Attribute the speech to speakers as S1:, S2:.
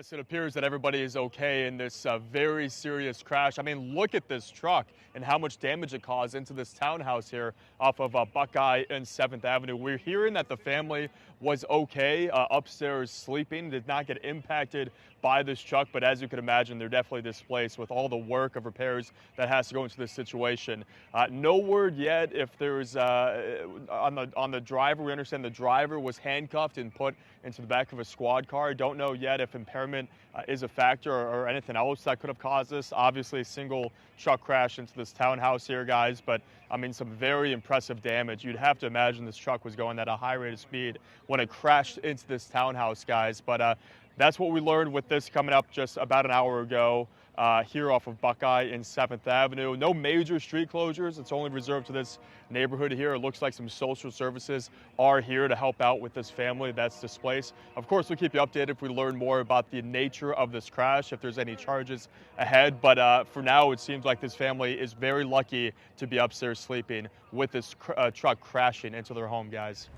S1: Yes, it appears that everybody is okay in this very serious crash. I mean, look at this truck and how much damage it caused into this townhouse here off of Buckeye and 7th Avenue. We're hearing that the family was okay upstairs sleeping, did not get impacted by this truck, but as you can imagine, they're definitely displaced with all the work of repairs that has to go into this situation. No word yet if there's on the driver. We understand the driver was handcuffed and put into the back of a squad car. Don't know yet if impairment is a factor or anything else that could have caused this. Obviously, a single truck crash into this townhouse here, guys, but I mean, some very impressive damage. You'd have to imagine this truck was going at a high rate of speed when it crashed into this townhouse, guys. But that's what we learned with this coming up just about an hour ago here off of Buckeye and 7th Avenue. No major street closures. It's only reserved to this neighborhood here. It looks like some social services are here to help out with this family that's displaced. Of course, we'll keep you updated if we learn more about the nature of this crash, if there's any charges ahead. But for now, it seems like this family is very lucky to be upstairs sleeping with this truck crashing into their home, guys.